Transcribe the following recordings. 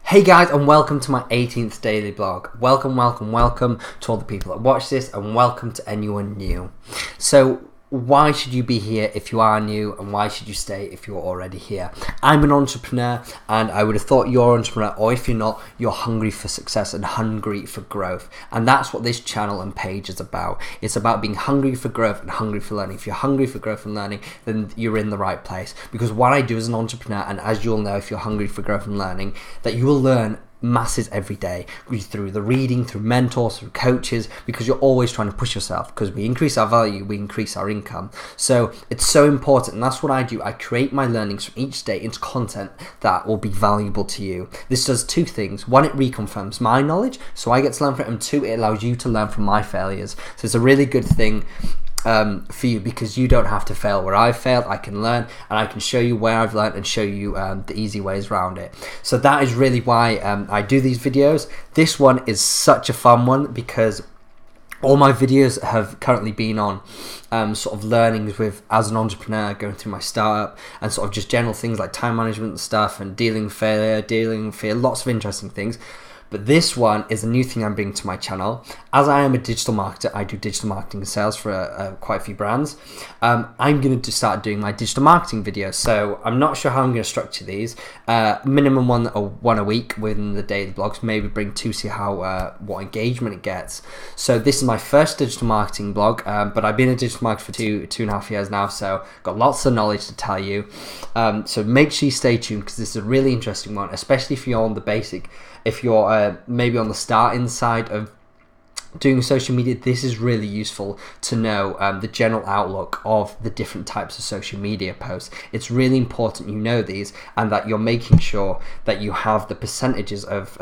Hey guys, and welcome to my 18th daily blog. Welcome to all the people that watch this, and welcome to anyone new. So why should you be here if you are new, and why should you stay if you're already here? I'm an entrepreneur, and I would have thought you're an entrepreneur, or if you're not, you're hungry for success and hungry for growth. And that's what this channel and page is about. It's about being hungry for growth and hungry for learning. If you're hungry for growth and learning, then you're in the right place. Because what I do as an entrepreneur, and as you'll know if you're hungry for growth and learning, that you will learn masses every day through the reading, through mentors, through coaches, because you're always trying to push yourself. Because we increase our value, we increase our income. So it's so important, and that's what I do. I create my learnings from each day into content that will be valuable to you. This does two things. One, it reconfirms my knowledge, so I get to learn from it, and two, it allows you to learn from my failures. So it's a really good thing for you, because you don't have to fail where I've failed. I can learn, and I can show you where I've learned and show you the easy ways around it. So that is really why I do these videos. This one is such a fun one because all my videos have currently been on sort of learnings with as an entrepreneur, going through my startup, and sort of just general things like time management stuff and dealing with fear, lots of interesting things. But this one is a new thing I'm bringing to my channel. As I am a digital marketer, I do digital marketing and sales for quite a few brands. I'm going to start doing my digital marketing videos. So I'm not sure how I'm going to structure these. Minimum one a week within the daily blogs. Maybe bring two, see how what engagement it gets. So this is my first digital marketing blog. But I've been a digital marketer for two and a half years now. So got lots of knowledge to tell you. So make sure you stay tuned, because this is a really interesting one, especially if you're on the basic. If you're maybe on the starting side of doing social media, this is really useful to know the general outlook of the different types of social media posts. It's really important you know these, and that you're making sure that you have the percentages of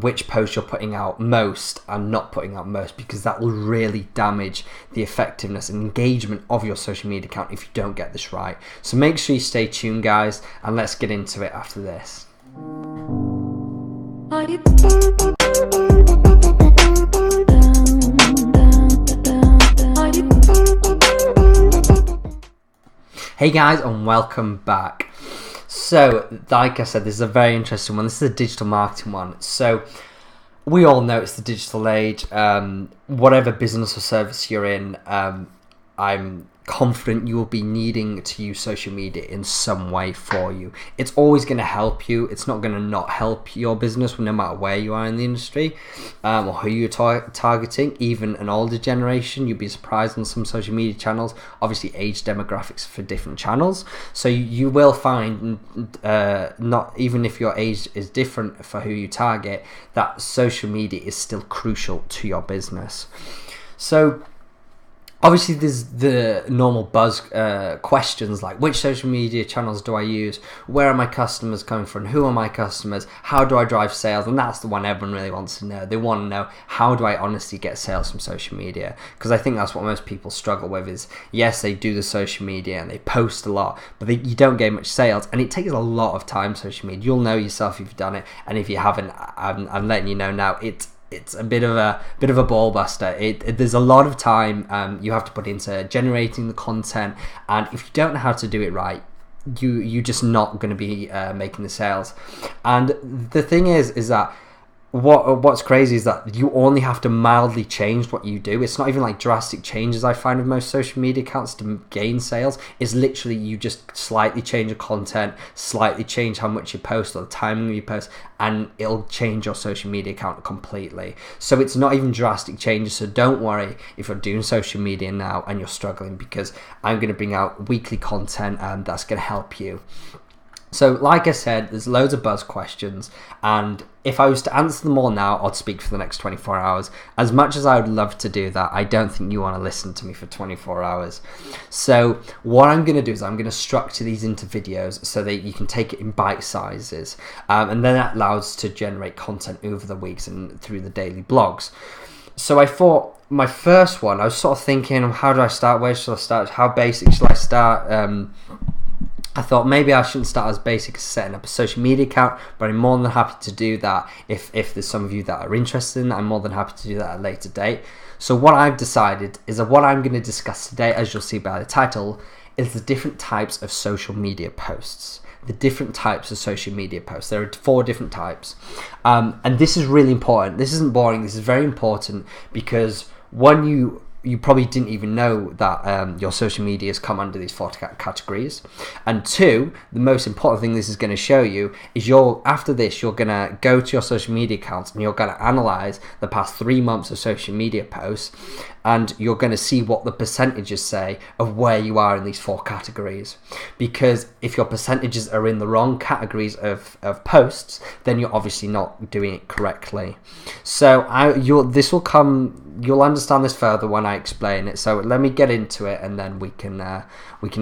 which posts you're putting out most and not putting out most, because that will really damage the effectiveness and engagement of your social media account if you don't get this right. So make sure you stay tuned, guys, and let's get into it after this. Hey guys, and welcome back. So like I said, this is a very interesting one. This is a digital marketing one. So we all know it's the digital age. Whatever business or service you're in, I'm confident you will be needing to use social media in some way for you. It's always going to help you. It's not going to not help your business, no matter where you are in the industry or who you're targeting. Even an older generation, you'd be surprised on some social media channels. Obviously, age demographics for different channels. So you will find, not even if your age is different for who you target, that social media is still crucial to your business. So obviously, there's the normal buzz questions like, which social media channels do I use? Where are my customers coming from? Who are my customers? How do I drive sales? And that's the one everyone really wants to know. They want to know, how do I honestly get sales from social media? Because I think that's what most people struggle with is, yes, they do the social media and they post a lot, but you don't get much sales. And it takes a lot of time, social media. You'll know yourself if you've done it. And if you haven't, I'm letting you know now, it's a bit of a ball buster. There's a lot of time you have to put into generating the content, and if you don't know how to do it right, you're just not going to be making the sales. And the thing is that what's crazy is that you only have to mildly change what you do. It's not even like drastic changes I find with most social media accounts to gain sales. It's literally you just slightly change your content, slightly change how much you post or the timing of your post, and it'll change your social media account completely. So it's not even drastic changes. So don't worry if you're doing social media now and you're struggling, because I'm going to bring out weekly content that's going to help you. So like I said, there's loads of buzz questions, and if I was to answer them all now, I'd speak for the next 24 hours. As much as I would love to do that, I don't think you want to listen to me for 24 hours. So what I'm going to do is I'm going to structure these into videos so that you can take it in bite sizes, and then that allows to generate content over the weeks and through the daily blogs. So I thought my first one, I was sort of thinking, how do I start? Where should I start? How basic should I start? I thought maybe I shouldn't start as basic as setting up a social media account, but I'm more than happy to do that if there's some of you that are interested in that. I'm more than happy to do that at a later date. So what I've decided is that what I'm going to discuss today, as you'll see by the title, is the different types of social media posts. the different types of social media posts. There are 4 different types, and this is really important. This isn't boring. This is very important because one, you probably didn't even know that your social medias come under these 4 categories. And 2, the most important thing this is going to show you is after this, you're going to go to your social media accounts and you're going to analyze the past 3 months of social media posts, and you're going to see what the percentages say of where you are in these 4 categories. Because if your percentages are in the wrong categories of posts, then you're obviously not doing it correctly. So you'll understand this further when I explain it. So let me get into it, and then we can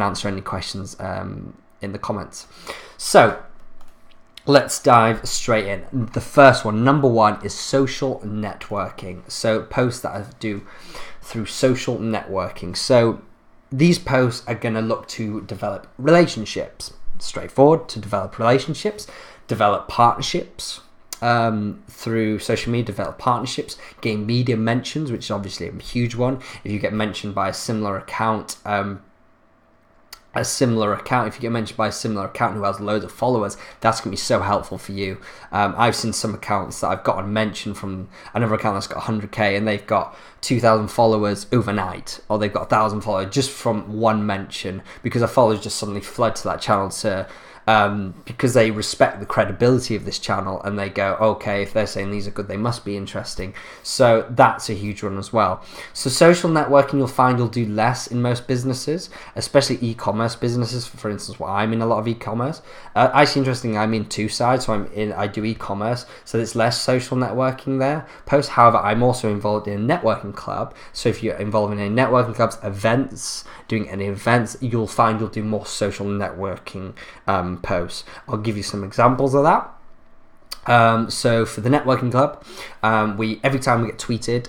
answer any questions in the comments. So let's dive straight in. The first one, number 1, is social networking. So posts that I do through social networking. So these posts are going to look to develop relationships. Straightforward, to develop relationships, develop partnerships. Through social media, develop partnerships, gain media mentions, which is obviously a huge one. If you get mentioned by a similar account, if you get mentioned by a similar account who has loads of followers, that's going to be so helpful for you. I've seen some accounts that I've gotten mentioned from another account that's got 100k and they've got 2,000 followers overnight, or they've got 1,000 followers just from one mention, because their followers just suddenly flood to that channel because they respect the credibility of this channel, and they go, okay, if they're saying these are good, they must be interesting. So that's a huge one as well. So social networking, you'll find you'll do less in most businesses, especially e-commerce businesses. For instance, I'm in a lot of e-commerce. Actually, interesting, I'm in 2 sides. So I do e-commerce, so there's less social networking there. However, I'm also involved in a networking club. So if you're involved in any networking clubs, doing any events, you'll find you'll do more social networking posts. I'll give you some examples of that. So for the networking club, every time we get tweeted,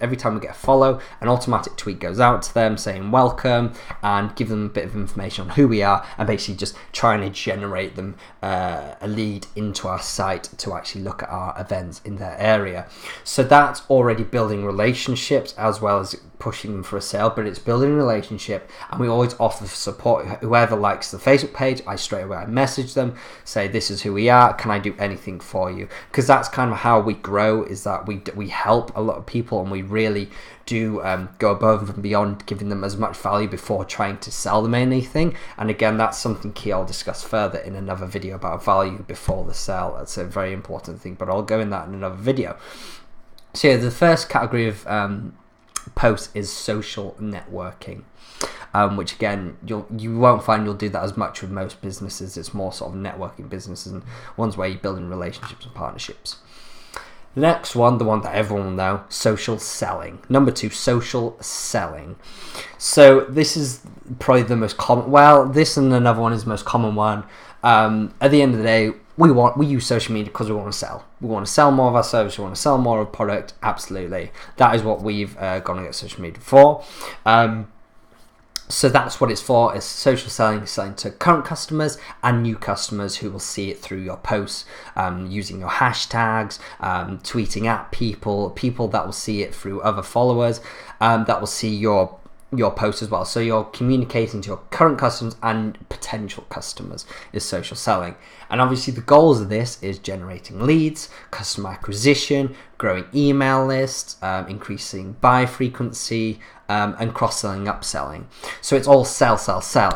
every time we get a follow, an automatic tweet goes out to them saying welcome, and give them a bit of information on who we are, and basically just trying to generate them a lead into our site to actually look at our events in their area. So that's already building relationships as well as pushing them for a sale, but it's building a relationship, and we always offer support. Whoever likes the Facebook page, I message them, say this is who we are, can I do anything for you? Because that's kind of how we grow, is that we help a lot of people, and we really do go above and beyond, giving them as much value before trying to sell them anything. And again, that's something key I'll discuss further in another video about value before the sale. That's a very important thing, but I'll go in that in another video. So yeah, the first category of post is social networking, which again you won't find you'll do that as much with most businesses. It's more sort of networking businesses and ones where you're building relationships and partnerships. The next one, the one that everyone will know, social selling. Number 2, social selling. So this is probably the most common. Well, this and another one is the most common one. At the end of the day, we use social media because we want to sell. We want to sell more of our service. We want to sell more of a product. Absolutely, that is what we've gone to get social media for. So that's what it's for. It's social selling to current customers and new customers who will see it through your posts, using your hashtags, tweeting at people that will see it through other followers, that will see your post as well. So you're communicating to your current customers and potential customers is social selling. And obviously the goals of this is generating leads, customer acquisition, growing email lists, increasing buy frequency, and cross-selling, upselling. So it's all sell.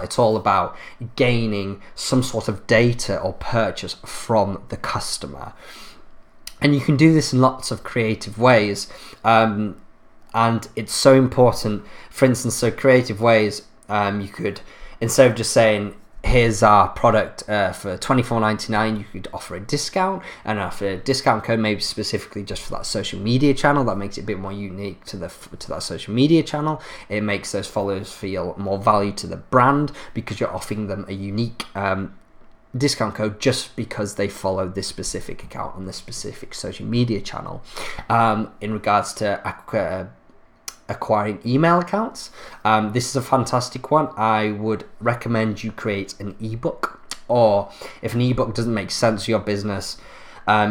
It's all about gaining some sort of data or purchase from the customer. And you can do this in lots of creative ways. And it's so important. For instance, so creative ways, you could, instead of just saying, here's our product for $24.99, you could offer a discount, and offer a discount code maybe specifically just for that social media channel. That makes it a bit more unique to that social media channel. It makes those followers feel more value to the brand because you're offering them a unique discount code just because they follow this specific account on this specific social media channel. In regards to acquiring email accounts, this is a fantastic one. I would recommend you create an ebook, or if an ebook doesn't make sense for your business,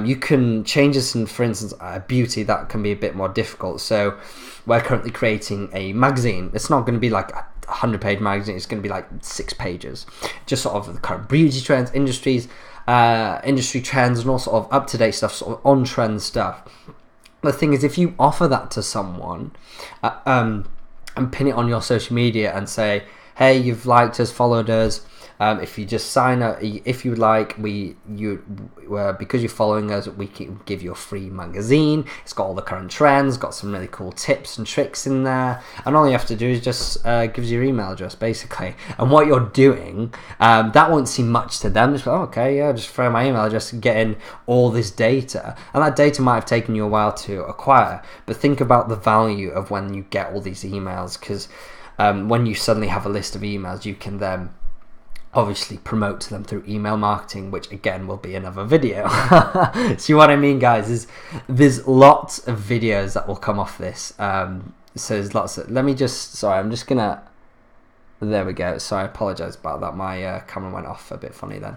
you can change this in, for instance, beauty. That can be a bit more difficult. So we're currently creating a magazine. It's not going to be like a 100-page magazine, it's going to be like 6 pages, just sort of the current beauty trends, industry trends, and all sort of up-to-date stuff, sort of on-trend stuff. The thing is, if you offer that to someone and pin it on your social media and say, hey, you've liked us, followed us, if you just sign up, if you would like, because you're following us, we can give you a free magazine. It's got all the current trends, got some really cool tips and tricks in there, and all you have to do is just gives your email address basically. And what you're doing, that won't seem much to them. Just okay, yeah, just throw my email address and get in all this data, and that data might have taken you a while to acquire. But think about the value of when you get all these emails, because when you suddenly have a list of emails, you can then obviously promote to them through email marketing, which again will be another video. See what I mean, guys? There's lots of videos that will come off this. So there's lots of, I'm just gonna, there we go. Sorry, I apologize about that. My camera went off a bit funny then.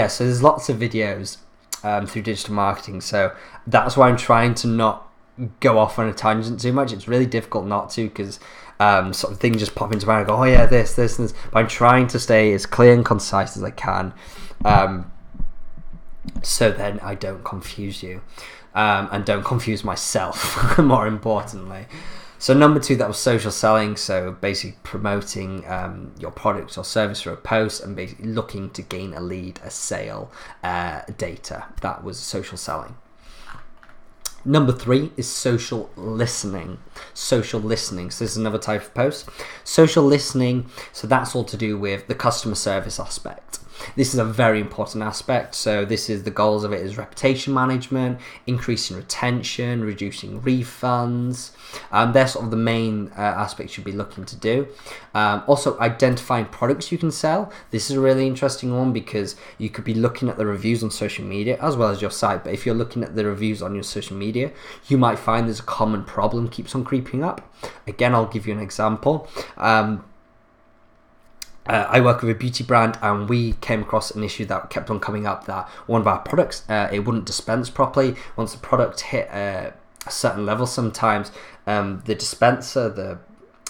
So there's lots of videos through digital marketing. So that's why I'm trying to not go off on a tangent too much. It's really difficult not to, because sort of things just pop into my head. I go, oh yeah, this, and this. But I'm trying to stay as clear and concise as I can, so then I don't confuse you, and don't confuse myself. More importantly. So number 2, that was social selling. So basically promoting your product or service through a post and basically looking to gain a lead, a sale, data. That was social selling. Number 3 is social listening. Social listening. So this is another type of post. Social listening. So that's all to do with the customer service aspect. This is a very important aspect. So this is the goals of it is reputation management, increasing retention, reducing refunds. They're sort of the main aspects you'll be looking to do. Also identifying products you can sell. This is a really interesting one, because you could be looking at the reviews on social media as well as your site. But if you're looking at the reviews on your social media, you might find there's a common problem keeps on creeping up. Again, I'll give you an example. I work with a beauty brand, and we came across an issue that kept on coming up, that one of our products, it wouldn't dispense properly. Once the product hit a certain level, sometimes the dispenser,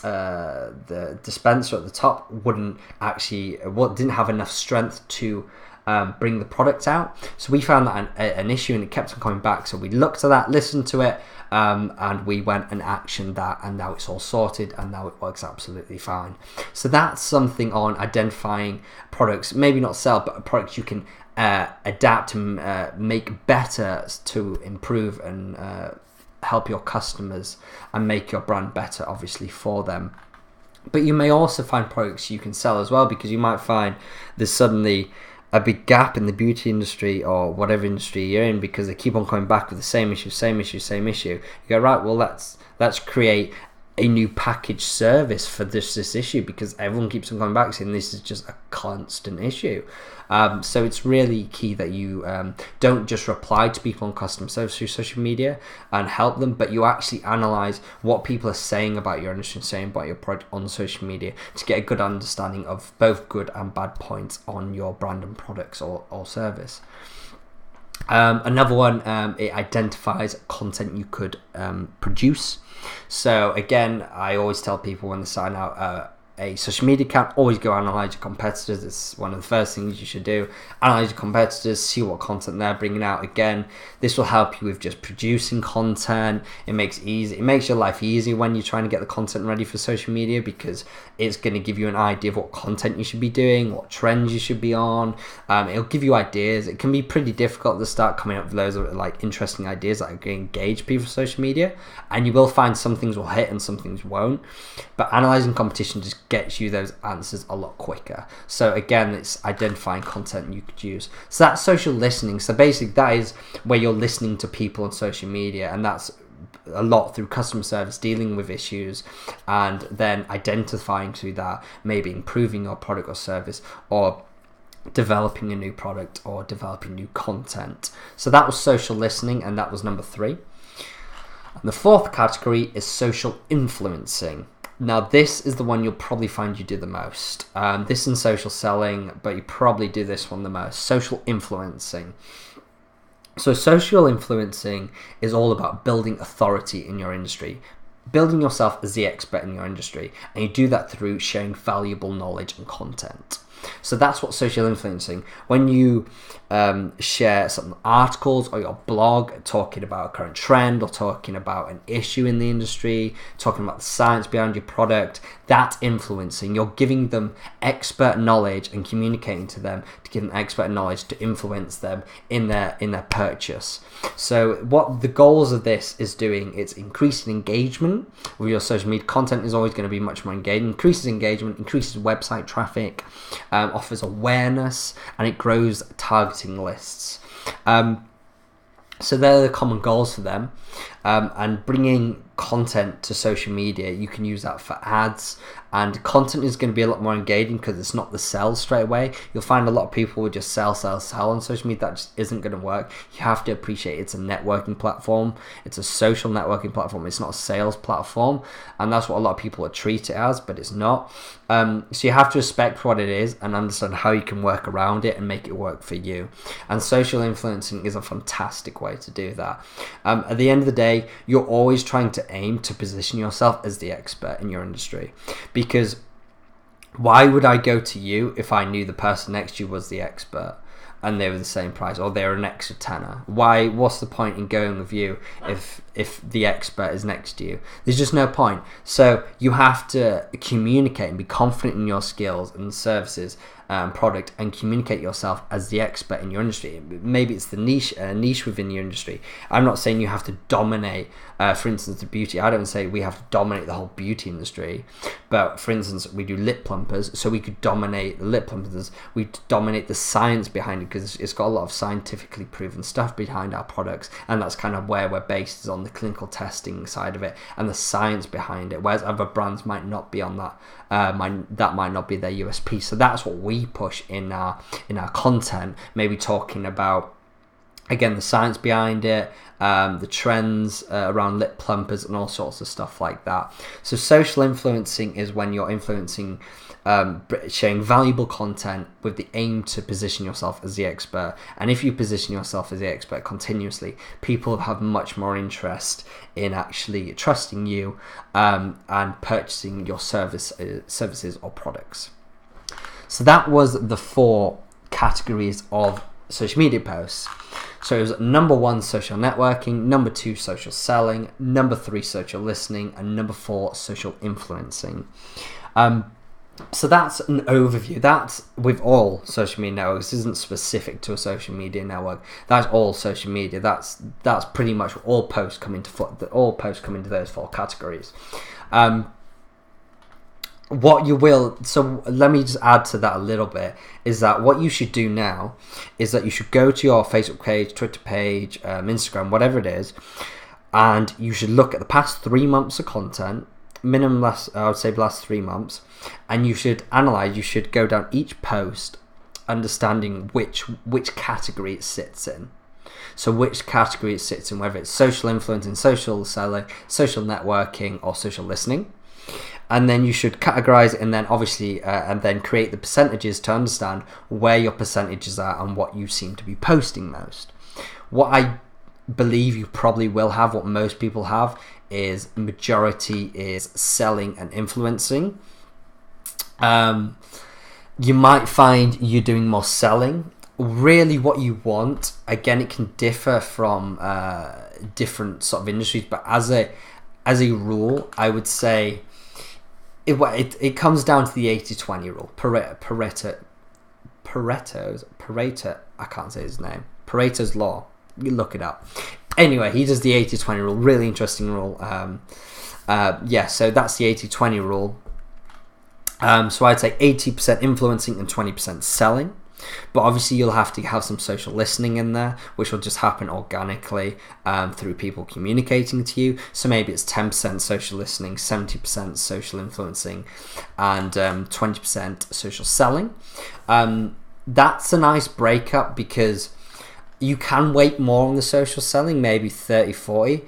the dispenser at the top didn't have enough strength to bring the product out. So we found that an issue, and it kept on coming back. So we looked at that, listened to it, and we went and actioned that, and now it's all sorted, and now it works absolutely fine. So that's something on identifying products, maybe not sell, but products you can adapt and make better to improve and help your customers and make your brand better, obviously, for them. But you may also find products you can sell as well, because you might find there's suddenly a big gap in the beauty industry or whatever industry you're in, because they keep on coming back with the same issue. You go, right, well, let's create a new package service for this issue, because everyone keeps on coming back saying this is just a constant issue. So it's really key that you don't just reply to people on customer service through social media and help them, but you actually analyze what people are saying about your industry, saying about your product on social media, to get a good understanding of both good and bad points on your brand and products or service. Another one, it identifies content you could produce. So again, I always tell people when they sign out a social media account, always go analyze your competitors. It's one of the first things you should do. Analyze your competitors, see what content they're bringing out. Again, this will help you with just producing content. It makes your life easy when you're trying to get the content ready for social media, because it's going to give you an idea of what content you should be doing, what trends you should be on. It'll give you ideas. It can be pretty difficult to start coming up with loads of like interesting ideas that are going to engage people for social media, and you will find some things will hit and some things won't. But analyzing competition just gets you those answers a lot quicker. So again, it's identifying content you could use. So that's social listening. So basically that is where you're listening to people on social media, and that's a lot through customer service, dealing with issues, and then identifying through that, maybe improving your product or service, or developing a new product or developing new content. So that was social listening, and that was number 3. And the 4th category is social influencing. Now this is the one you'll probably find you do the most. This in social selling, but you probably do this one the most. Social influencing. So social influencing is all about building authority in your industry, building yourself as the expert in your industry, and you do that through sharing valuable knowledge and content. So that's what social influencing. When you share some articles or your blog talking about a current trend or talking about an issue in the industry, talking about the science behind your product, that's influencing. You're giving them expert knowledge and communicating to them to give them expert knowledge to influence them in their purchase. So what the goals of this is doing, it's increasing engagement with your social media. Content is always going to be much more engaging. Increases engagement, increases website traffic, offers awareness, and it grows targeting lists. So they're the common goals for them. And bringing content to social media, you can use that for ads, and content is going to be a lot more engaging because it's not the sell straight away. You'll find a lot of people will just sell on social media. That just isn't going to work. You have to appreciate it's a networking platform. It's a social networking platform. It's not a sales platform, and that's what a lot of people are treat it as, but it's not. So you have to respect what it is and understand how you can work around it and make it work for you. And social influencing is a fantastic way to do that. At the end of the day, you're always trying to aim to position yourself as the expert in your industry, because why would I go to you if I knew the person next to you was the expert and they were the same price, or they were an extra tenner? What's the point in going with you if the expert is next to you? There's just no point. So you have to communicate and be confident in your skills and services, product, and communicate yourself as the expert in your industry. Maybe it's the niche within your industry. I'm not saying you have to dominate, for instance, the beauty. I don't say we have to dominate the whole beauty industry, but for instance, we do lip plumpers, so we could dominate the lip plumpers. We dominate the science behind it because it's got a lot of scientifically proven stuff behind our products, and that's kind of where we're based, is on the clinical testing side of it and the science behind it, whereas other brands might not be on that. That might not be their USP. So that's what we push in our content, maybe talking about, again, the science behind it, the trends around lip plumpers and all sorts of stuff like that. So social influencing is when you're influencing, sharing valuable content with the aim to position yourself as the expert. And if you position yourself as the expert continuously, people have much more interest in actually trusting you and purchasing your services or products. So that was the 4 categories of social media posts. So it was number 1, social networking, number 2, social selling, number 3, social listening, and number 4, social influencing. So that's an overview. That's with all social media networks. This isn't specific to a social media network. That's all social media. That's pretty much all posts come into those 4 categories. What you will, so let me just add to that a little bit, is that what you should do now is that you should go to your Facebook page, Twitter page, Instagram, whatever it is, and you should look at the past 3 months of content, minimum I would say the last 3 months, and you should analyze, you should go down each post understanding which category it sits in. So which category it sits in, whether it's social influencing, social selling, social networking, or social listening. And then you should categorize it, and then obviously and then create the percentages to understand where your percentages are and what you seem to be posting most. What I believe you probably will have, what most people have, is majority is selling and influencing. You might find you're doing more selling. Really what you want, again, it can differ from different sort of industries, but as a rule, I would say it comes down to the 80-20 rule. Pareto, I can't say his name. Pareto's law. You look it up. Anyway, he does the 80-20 rule. Really interesting rule. So that's the 80-20 rule. So I'd say 80% influencing and 20% selling. But obviously you'll have to have some social listening in there, which will just happen organically through people communicating to you. So maybe it's 10% social listening, 70% social influencing, and 20% social selling. That's a nice breakup because you can weight more on the social selling, maybe 30-40.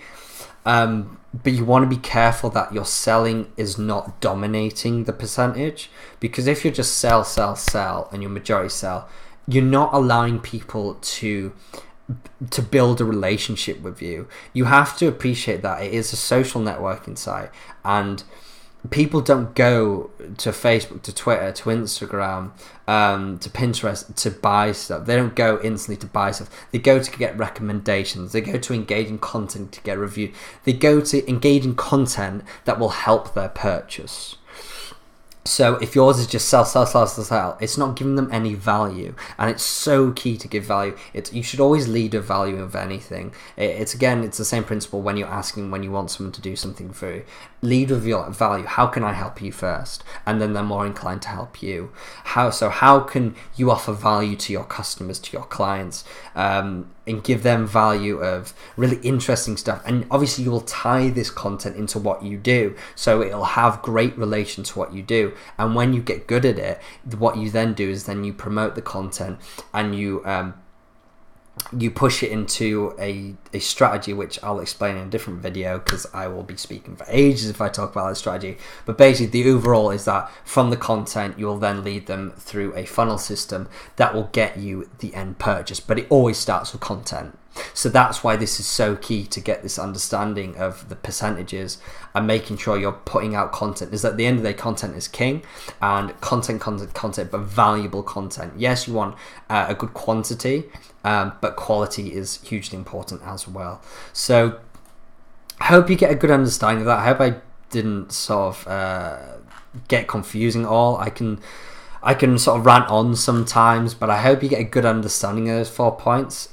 But you want to be careful that your selling is not dominating the percentage, because if you just sell and your majority sell, you're not allowing people to to build a relationship with you. You have to appreciate that it is a social networking site, and people don't go to Facebook, to Twitter, to Instagram, to Pinterest to buy stuff. They don't go instantly to buy stuff. They go to get recommendations. They go to engage in content to get reviewed. They go to engage in content that will help their purchase. So if yours is just sell, it's not giving them any value, and it's so key to give value. You should always lead with value of anything. It's the same principle when you're asking, when you want someone to do something for you. Lead with your value. How can I help you first? And then they're more inclined to help you. How can you offer value to your customers, to your clients, and give them value of really interesting stuff? And obviously you will tie this content into what you do, so it'll have great relation to what you do. And when you get good at it, what you then do is then you promote the content, and you push it into a strategy, which I'll explain in a different video, because I will be speaking for ages if I talk about that strategy. But basically the overall is that from the content you will then lead them through a funnel system that will get you the end purchase, but it always starts with content. So that's why this is so key, to get this understanding of the percentages and making sure you're putting out content. Is at the end of the day, content is king, and content, but valuable content. Yes, you want a good quantity, but quality is hugely important as well. So I hope you get a good understanding of that. I hope I didn't sort of get confusing at all. I can sort of rant on sometimes, but I hope you get a good understanding of those 4 points.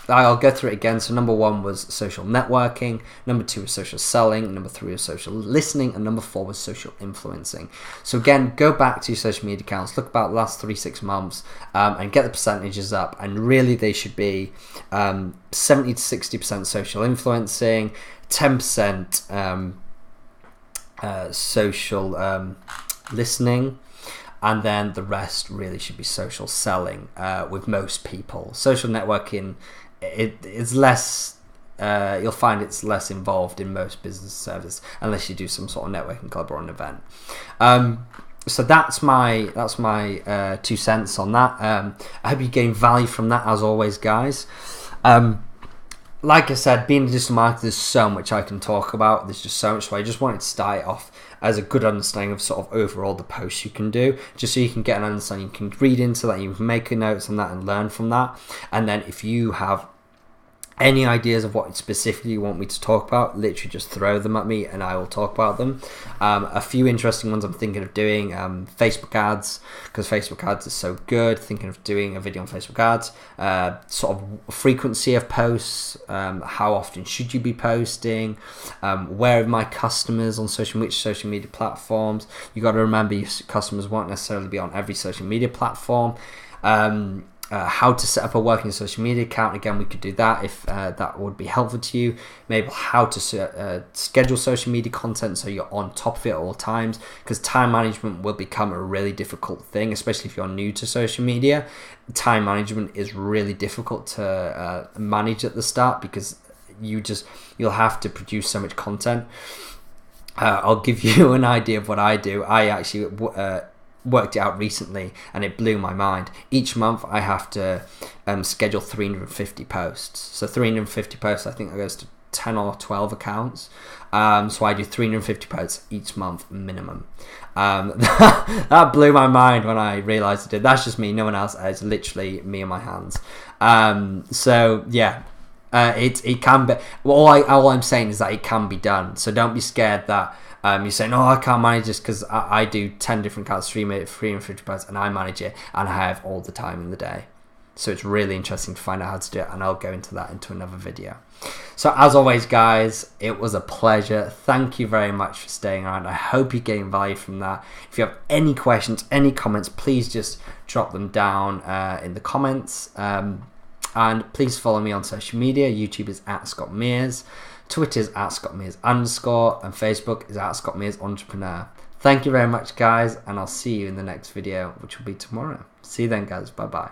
I'll go through it again. So number 1 was social networking, number 2 was social selling, number 3 was social listening, and number 4 was social influencing. So again, go back to your social media accounts, look about the last 3-6 months, and get the percentages up, and really they should be 70 to 60% social influencing, 10% social listening, and then the rest really should be social selling with most people. Social networking, it's less, you'll find it's less involved in most business services unless you do some sort of networking club or an event. So that's my 2 cents on that. I hope you gain value from that, as always, guys. Like I said, being a digital marketer, there's so much I can talk about. There's just so much, so I just wanted to start it off as a good understanding of sort of overall the posts you can do, just so you can get an understanding. You can read into that, you can make notes on that and learn from that. And then if you have any ideas of what specifically you want me to talk about, literally just throw them at me and I will talk about them. A few interesting ones I'm thinking of doing, Facebook ads, because Facebook ads is so good. Thinking of doing a video on Facebook ads, sort of frequency of posts, how often should you be posting, where are my customers on which social media platforms. You got to remember your customers won't necessarily be on every social media platform. How to set up a working social media account. Again, we could do that if that would be helpful to you. Maybe how to schedule social media content so you're on top of it at all times, because time management will become a really difficult thing, especially if you're new to social media. Time management is really difficult to manage at the start, because you'll have to produce so much content. I'll give you an idea of what I do. I actually worked it out recently and it blew my mind. Each month I have to schedule 350 posts. So 350 posts, I think that goes to 10 or 12 accounts. So I do 350 posts each month minimum. That blew my mind when I realized I did. That's just me, no one else. It's literally me and my hands. So yeah, it can be. Well, all I'm saying is that it can be done. So don't be scared that you're saying, oh, I can't manage this, because I do 10 different accounts, 350 posts, and I manage it, and I have all the time in the day. So it's really interesting to find out how to do it, and I'll go into that into another video. So as always, guys, it was a pleasure. Thank you very much for staying around. I hope you gain value from that. If you have any questions, any comments, please just drop them down in the comments. And please follow me on social media. YouTube is @ScottMears. Twitter is @ScottMears_, and Facebook is @ScottMearsEntrepreneur. Thank you very much, guys, and I'll see you in the next video, which will be tomorrow. See you then, guys. Bye-bye.